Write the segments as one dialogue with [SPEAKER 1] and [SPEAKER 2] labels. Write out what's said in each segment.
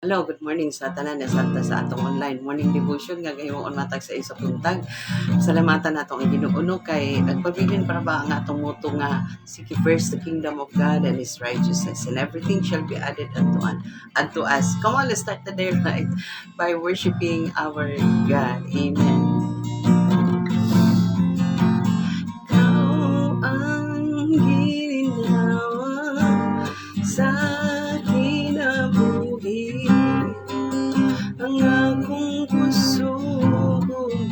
[SPEAKER 1] Hello, good morning sa tanan na sa atong online morning devotion nga gayong matag sa isa puntag. Salamatan natong ang Ginoo kay nagpabilin para ba ang atong moto nga seek first the kingdom of God and His righteousness, and everything shall be added unto us. Come on, let's start the day right by worshiping our God. Amen. Ikaw ang ginhawa sa kinabuhi, ang akong puso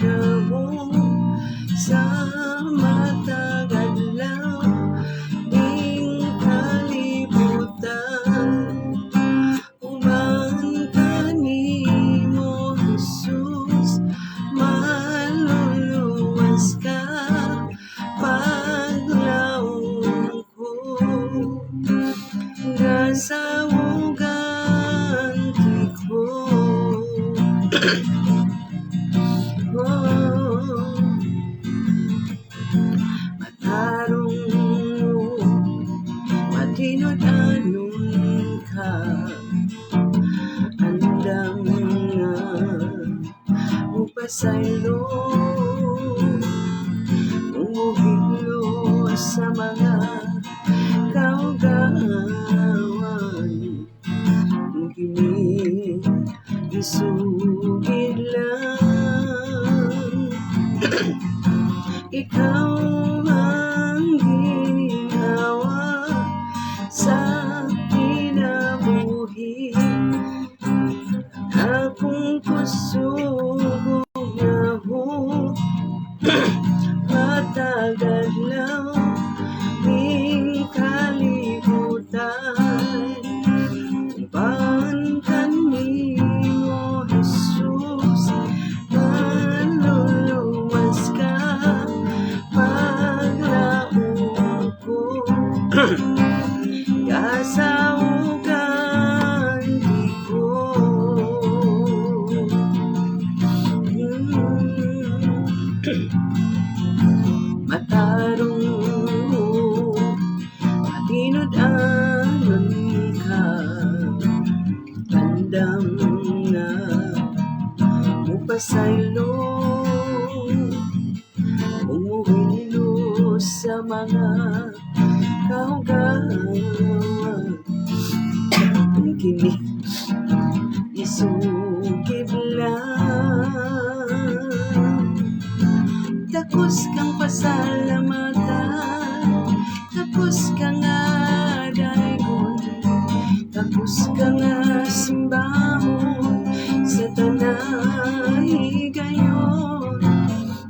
[SPEAKER 1] gamo sa matagalaw ning kalibutan. Uban kanimo Jesus, maluluwas ka paglaong ko. Gasawugan ko. Matarong mo, matinod-anon ka, andam nga upasaylo, umuhilo sa mga kaugawan, kini isugid lang. Ikaw ang ginhawa sa kinabuhi, akong puso gamo matagalaw ning kalibutan. Uban kanimo Jesus, maluluwas ka paglaong ko. Gasawugan ko. Matarong mo, matinod-anon ka, andam na mupasaylo, umuhilo sa mga kaugawan, kini isugid lang. Takos kang pasalamatan, takos kang adaygon, takos kang simbahon sa tanay gayon.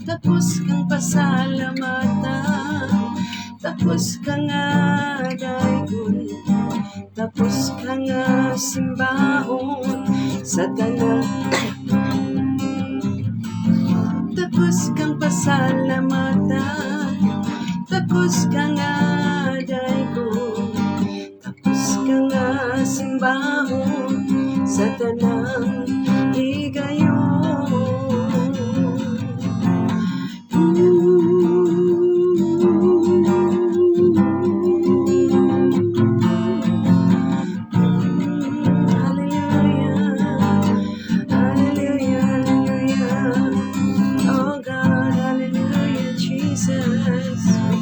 [SPEAKER 1] Takos kang pasalamatan, takos kang adaygon, tapos kang simbahon sa tanay. Tapos kang pasalamatan, tapos kang adaygon, tapos kang simbahon sa tanang higayon.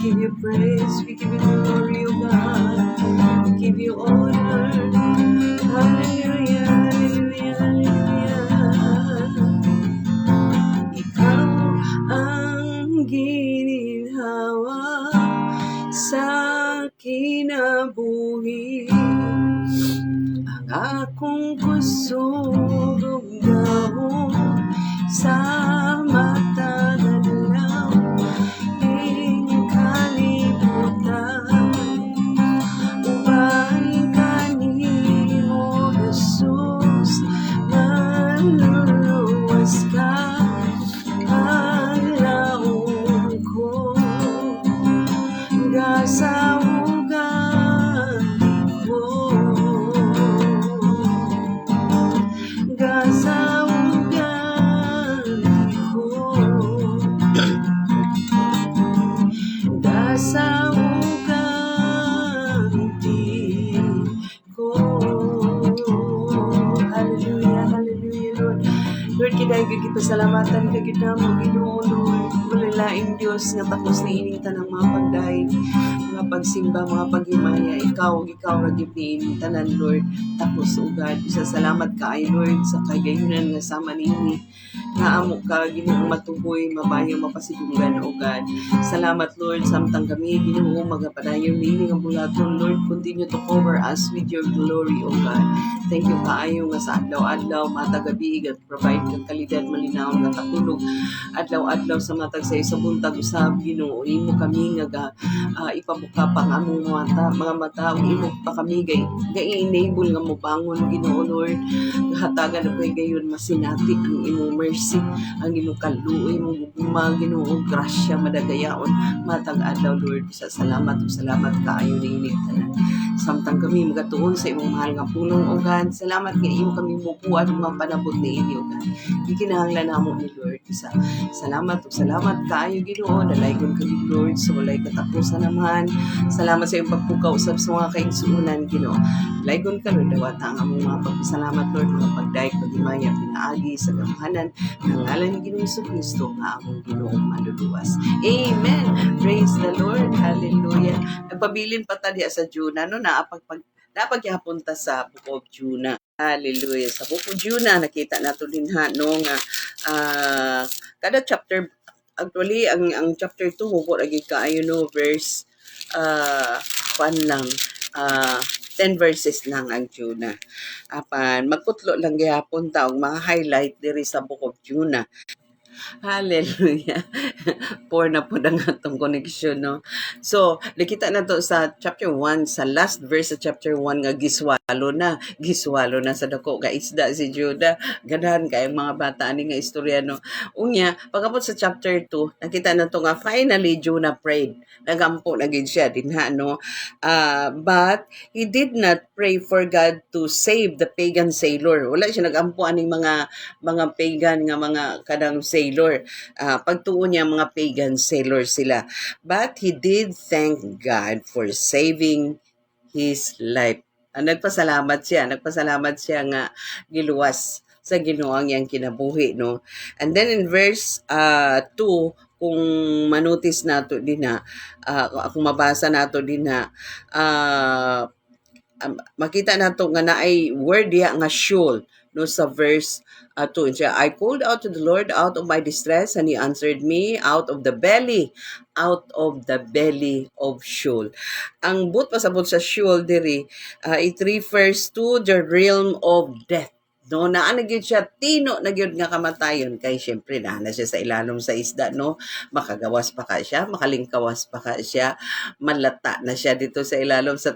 [SPEAKER 1] We give you praise, we give you glory, O God, we give you honor. Hallelujah, hallelujah, hallelujah. Ikaw ang ginhawa sa kinabuhi, ang akong puso gamo sa matagalaw ning kalibutan. Uban kanimo Jesus, maluluwas ka paglaong ko. Gasawugan ko. Gasawugan Lord, kiday gipasalamatan ka gid namo Ginoo Lord. Wala laing Dios nga tapos ni ining tanang mga pagday, mga pagsimba, mga paghimaya. Ikaw ra gyud ni ining tanan Lord. Tapos ugad sa salamat kaayo Lord sa kagayunan nga sama nini. Nga amo ka Ginoo matuboy, mabayo, mapasidunggan o God. Salamat Lord samtang kami Ginoo magapadayon nini nga bulaton Lord. Continue to cover us with your glory o God. Thank you kaayo nga sa adlaw-adlaw matag gabi at provide kang kalidad malinaw nga katulog adlaw-adlaw sa matag sa buntag usab Ginoo imo kami nga ipabuka pa ang among mga mata ug imo pa kami ga-enable nga mobangon Ginoo Lord hatagan og gayon masinati ang imong mercy ang imong kaluoy imong gugma Ginoo grasya madagayaon matag adlaw Lord sa salamat kaayo niini tanan samtang kami magatuon sa imong mahal nga pulong o God salamat nga imo kami mupuan ug mapanabot niini o God gikinahanglan namo ni Lord sa salamat kaayo Ginoo dalaygon kami Lord sa walay katapusan naman salamat sa iyong pagpukaw usab sa mga kaigsuonan Ginoo laygon ka Lord dawat ang among mga pagpasalamat Lord mga pagdayeg paghimaya pinaagi sa gamhanan ng ngalan ni Ginoong Jesucristo nga among Ginoong manluluwas amen praise the Lord hallelujah nagpabilin pa ta diha sa Juna no napagyapon ta sa Book of Juna hallelujah sa Book of Juna nakita nato dinha no nga kada chapter actually ang chapter 2 mo lagi kaayo no verse pan lang 10 verses lang ang Juna apan magputlo lang gyapon ta og mga highlight diri sa Book of Juna hallelujah. Poor na po ang atong connection, no? So, nakita na to sa chapter 1, sa last verse sa chapter 1 nga giswalo na sa dako ka isda si Judah. Ganahan kay mga bata ani nga istorya, no? Unya, pagabot sa chapter 2, nakita na to nga finally Jonah prayed. Nagampo na gid siya dinha, no? But he did not pray for God to save the pagan sailor. Wala siya nagampo aning mga pagan nga mga kadang sailor. Pagtuon niya mga pagan sailor sila. But he did thank God for saving his life. Nagpasalamat siya nga giluwas sa Ginoo ang iyang kinabuhi, no? And then in verse 2, kung manotice nato din na kung mabasa nato din na makita nato nga naay word diha nga shul no sa verse 2 siya I called out to the Lord out of my distress and he answered me out of the belly of Sheol. Ang pasabot sa Sheol diri it refers to the realm of death. No, naa na gyud siya tino na gyud nga kamatayon kay syempre na siya sa ilalom sa isda no makagawas pa ka siya makalingkawas pa ka siya malata na siya dito sa ilalom sa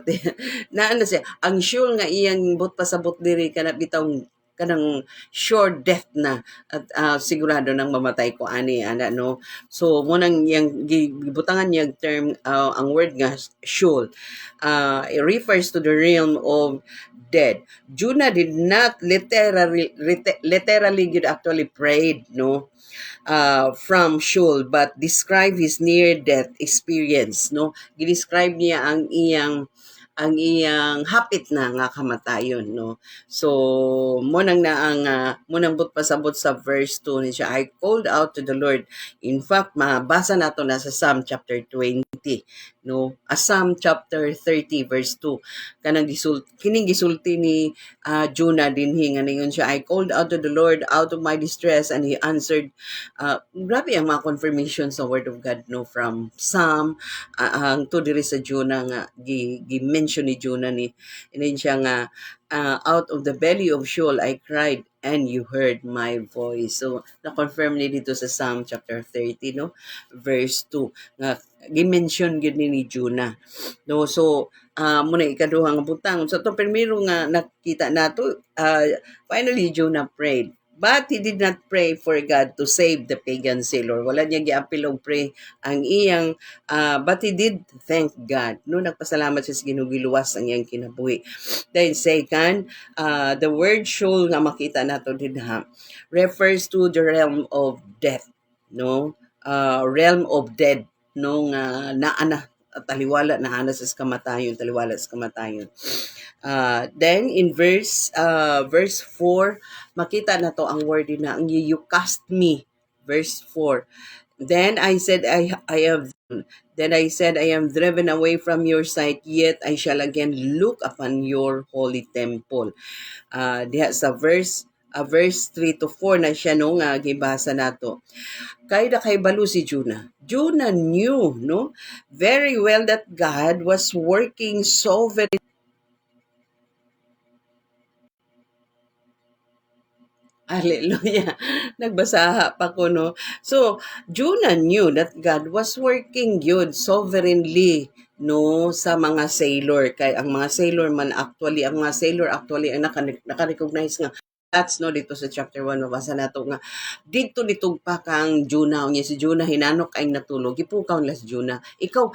[SPEAKER 1] naa na siya ang Sheol nga iyang pasabot diri kana bitong kanang sure death na at sigurado nang mamatay ko ani ana no so mo nang yang gibutangan niya term ang word nga Sheol it refers to the realm of dead. Jonah did not literally actually prayed no from Sheol but describe his near death experience no gi-describe niya ang iyang hapit na nga kamatayon no so mo nang pasabot sa verse 2 ni siya I called out to the Lord in fact mabasa nato na sa Psalm chapter 20 no Psalm chapter 30 verse 2 kanang kining gisulti ni Jonah dinhi nga ningon siya I called out to the Lord out of my distress and he answered grabe ang mga confirmation sa word of God no from Psalm ang to diri sa Jonah nga gi-mention ni Jonah ni siya nga out of the belly of Sheol I cried and you heard my voice. So na-confirm ni dito sa Psalm chapter 30 no verse 2 nga gi-mention gid ni Jonah. No so muna ikaduha nga butang so to primero nga nakita nato finally Jonah prayed. But he did not pray for God to save the pagan sailor. Wala niya giapil og pray ang iyang but he did thank God. No nagpasalamat siya sa Ginoo giluwas ang iyang kinabuhi. Then second, the word Sheol nga makita nato dinha refers to the realm of death, no? Realm of dead no nga naa na taliwala na hanas sa kamatayon, taliwala sa kamatayon. Then in verse 4, makita na to ang word na ang you cast me. Verse 4. Then I said, I am driven away from your sight, yet I shall again look upon your holy temple. Diha sa verse 3 to 4 na siya no nga gibasa nato. Kay balo si Jonah. Jonah knew, no, very well that God was working so very. Hallelujah. Nagbasaha pa ko, no? So, Jonah knew that God was working good sovereignly, no, sa mga sailor. Kay ang mga sailor actually ang naka-recognize nga that's no dito sa chapter 1 mabasa nato nga dito nitugpa kang Jonah unya si Jonah hinanok ay natulog gipukaw la si Jonah ikaw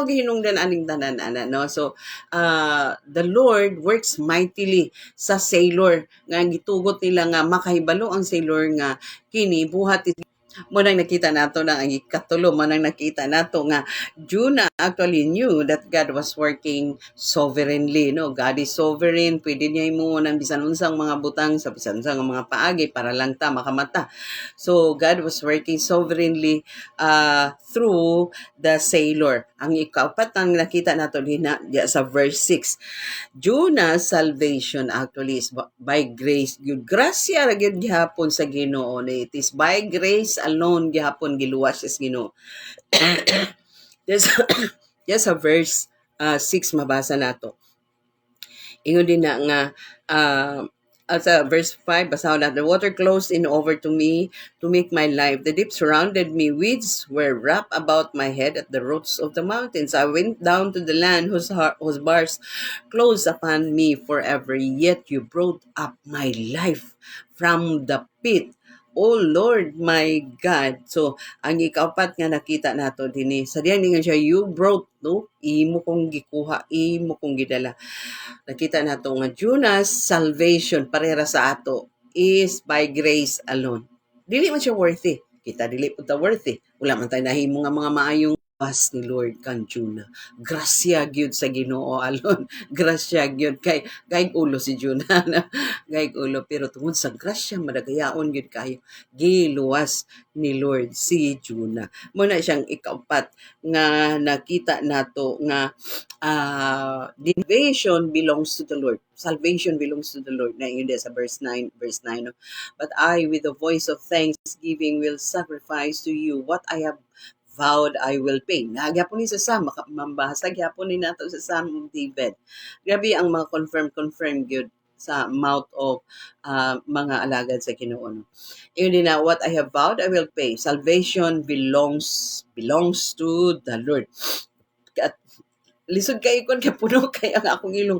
[SPEAKER 1] gihinungdan aning tanan ana no so the Lord works mightily sa sailor nga gitugot nila nga makahibalo ang sailor nga kini buhat mo nang nakita nato na ang ikatulo mo nang nakita nato nga Jonah actually knew that God was working sovereignly no God is sovereign pwede niya imo nang bisan unsang mga butang sa bisan unsang mga paagi para lang ta makamata so God was working sovereignly through the sailor ang ikaapat ang nakita nato diha sa verse 6 Jonah's salvation actually is by grace. Good grasya ra gyud gihapon sa Ginoo. It is by grace alone gihapon giluwas is Ginoo. There's a verse 6 mabasa nato. Ingon din na nga sa verse 5, basahon natin, the water closed in over to me to make my life. The deep surrounded me. Weeds were wrapped about my head at the roots of the mountains. I went down to the land whose bars closed upon me forever. Yet you brought up my life from the pit. Oh Lord, my God. So, ang ikaapat nga nakita nato dinhi. Sa diyan nga siya, you brought, no? Imo kong gikuha, imo kong gidala. Nakita nato nga Jonah's salvation parera sa ato is by grace alone. Dili man siya worthy. Kita dili po ta worthy. Wala man tayo nahimo nga mga maayong pas ni Lord kang Jonah. Grasya gyud sa Ginoo alone. Grasya gyud kay ulo si Jonah. Gaig ulo pero tungod sa grasya madagayaon gyud kayo. Giluwas ni Lord si Jonah. Muna siyang ikaapat nga nakita nato nga salvation belongs to the Lord. Salvation belongs to the Lord. Na yun sa verse 9. No? But I, with the voice of thanksgiving, will sacrifice to you what I have vowed I will pay. Nagyapon ni sa Sam, mambahasag yapon ni nato sa Sam of David. Grabe ang mga confirm good sa mouth of mga alagad sa Ginoo. Yun din na, what I have vowed I will pay. Salvation belongs to the Lord. At lisod kay kon kay puno kay ang akong ilong.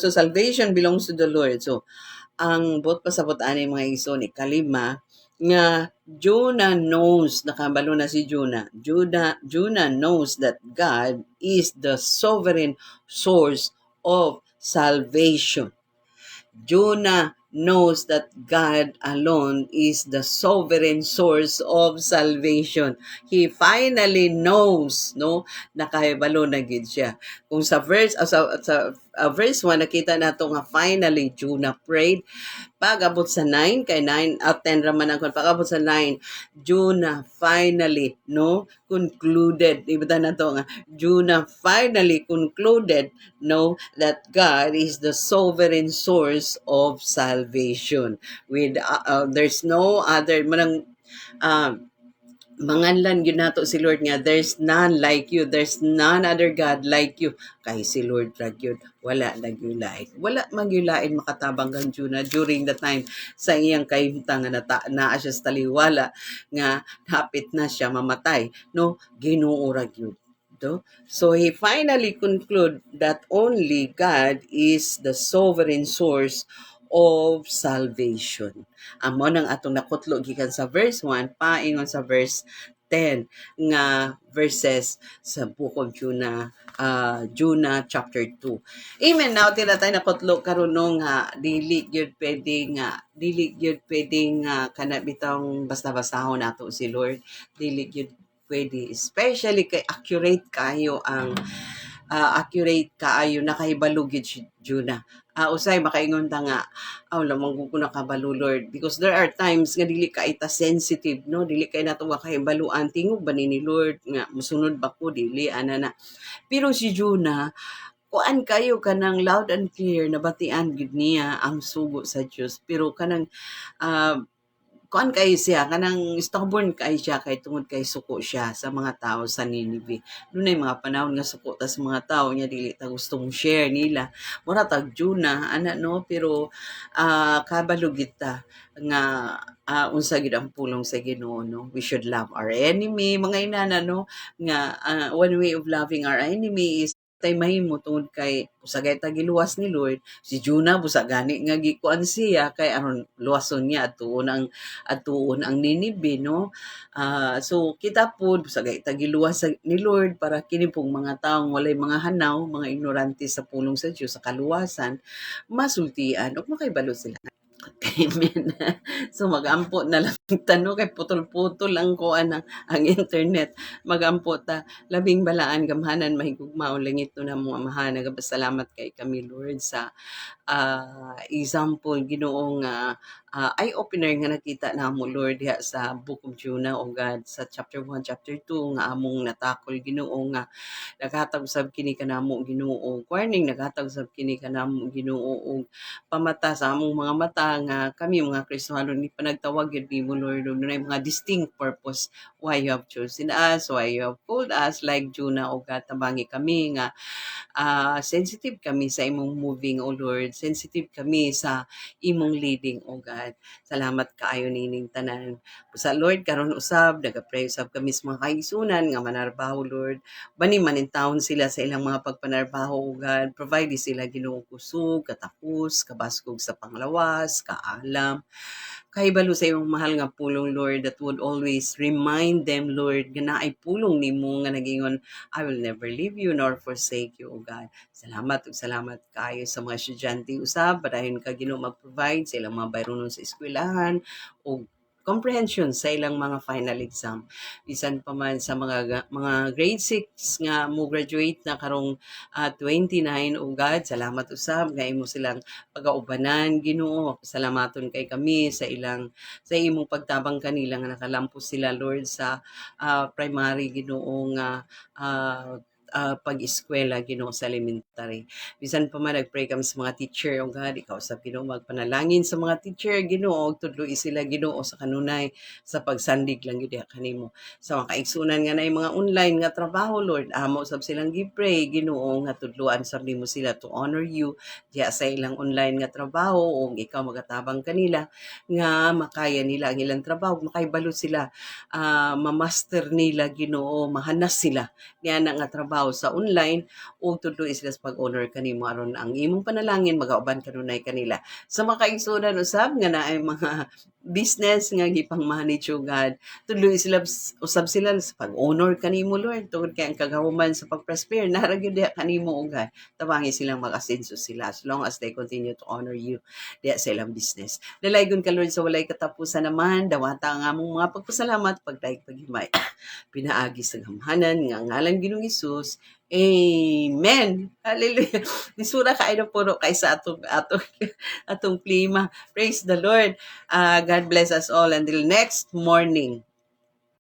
[SPEAKER 1] So salvation belongs to the Lord. So ang bot pasabot ani mga igsoon ikalima nga Jonah knows nakabalo na si Jonah. Jonah knows that God is the sovereign source of salvation. Jonah knows that God alone is the sovereign source of salvation. He finally knows, no, nakahibalo na gid siya. Kung sa verse verse 1 nakita nato nga finally Jonah prayed. Pag-abot sa 9 kay 9 out 10 raman ang pag-abot sa 9 Jonah finally no concluded ibada na to nga Jonah finally concluded no that God is the sovereign source of salvation with there's no other manang manganlan yun nato si Lord nga there's none like you, there's none other God like you kay si Lord rag yun wala nagyulain makatabang kang Jonah during the time sa iyang kahimtang nga naa siya sa taliwala nga hapit na siya mamatay no Ginoo rag yun so he finally conclude that only God is the sovereign source of salvation. Amo nang atong nakutlo gikan sa verse 1 paingon sa verse 10 nga verses sa book of Jonah, Jonah chapter 2. Amen. Now tila tayo nakutlo karon nga dili gyud pwede nga kana bitong basta-bastahon nato si Lord. Dili gyud pwede, especially kay accurate kaayo nakahibalo gid si Juna. Usay makaingon ta nga, lamang ko na kabalo Lord, because there are times nga dili ka ita sensitive, no, dili kay nato nga kahibaluan tingog ba ni Lord nga musunod ba ko dili ana na. Pero si Juna, kuan kayo kanang loud and clear nabatian gid niya ang sugo sa Dios, pero kanang ah, kuan kay siya kanang stubborn kay siya kay tungod kay suko siya sa mga tao sa Ninive. Dunay mga panahon nga suko ta sa mga tao nya dili ta gustong share nila. Mura tag Juna ana no, pero kabalo gid ta nga unsa gid ang pulong sa Ginoo no. We should love our enemy mga inana no, nga one way of loving our enemy is tay mahimo tungod kay usagay ta giluwas ni Lord. Si Juna busagani nga gikuan siya kay aron luwason niya at tuon ang Ninibe, no? So, kita po, sa tagiluwas ni Lord para kini pong mga taong walay mga hanaw, mga ignorante sa pulong sa Diyos, sa kaluwasan, masultian, o makaibalo sila. Amen. So mag-ampo na lang tanong kay putol-putol ang kuan ang internet. Mag-ampo ta labing balaan gamhanan mahigugmaon langit no na mo amahan. Nagapasalamat kay kami Lord sa example Ginoong eye-opener nga nakita namo Lord diha sa Book of Jonah o God sa chapter 1, chapter 2 nga among natakol Ginoo nga naghatag usab kini kanamo Ginoo. Warning naghatag usab kini kanamo Ginoo og pamata sa among mga mata nga kami mga Kristiyano ni panagtawag gid nimo Lord og dunay mga distinct purpose why you have chosen us, why you have called us like Jonah o God tabangi kami nga sensitive kami sa imong moving, O Lord. Sensitive kami sa imong leading, O God. Salamat kaayo nining tanan. Sa Lord, karon usab, nagapray usab kami sa mga kaigsunan nga manarbaho, Lord. Bani man in town sila sa ilang mga pagpanarbaho, O God. Provide sila Ginoong kusog, katapos, kabaskog sa panglawas, kaalam. Kahibalo sa imong mahal nga pulong, Lord, that would always remind them, Lord, nga naay pulong nimo nga nagingon, I will never leave you nor forsake you, O God. Salamat ug salamat kayo sa mga estudyante usab, padayon ka Ginoo mag-provide sa ilang mga bayronon sa eskwelahan o comprehension sa ilang mga final exam. Bisan pa man sa mga grade 6 nga mo graduate na karong 29, O God, salamat usab nga imo silang pagaubanan Ginoo. Salamaton kay kami sa imong pagtabang kanila nga nakalampos sila Lord sa primary Ginoo nga pag-eskwela Ginoo sa elementary. Bisan pa man nagpray kami sa mga teacher o God, ikaw sa Ginoo magpanalangin sa mga teacher Ginoo og tudloy sila Ginoo sa kanunay sa pagsandig lang gyud kanimo. Sa mga kaigsunan nga nay mga online nga trabaho Lord, amo sab silang gipray Ginoo nga tudloan sab nimo sila to honor you diya sa ilang online nga trabaho o ikaw magatabang kanila nga makaya nila ang ilang trabaho, makaibalo sila, mamaster nila Ginoo, mahanas sila niya nga trabaho sa online o tudloy sila sa pag-honor kanimo aron ang imong panalangin magauban kanunay kanila. Sa mga kaigsunan usab nga naay mga business nga gipang-manage o God, tuloy sila usab sila sa pag-honor kanimo Lord tungod kay ang kagahuman sa pag-prosper nara gyud diha kanimo o God. Tabangi silang mag-asenso sila as long as they continue to honor you diha sa ilang business. Dalaygon ka Lord sa walay katapusan naman, dawata ang among mga pagpasalamat pagdaig paghimay. Pinaagi sa gamhanan nga ngalan Ginoong Hesus. Amen. Hallelujah. Nisura ka ay puro kay sa atong klima. Praise the Lord. God bless us all until next morning.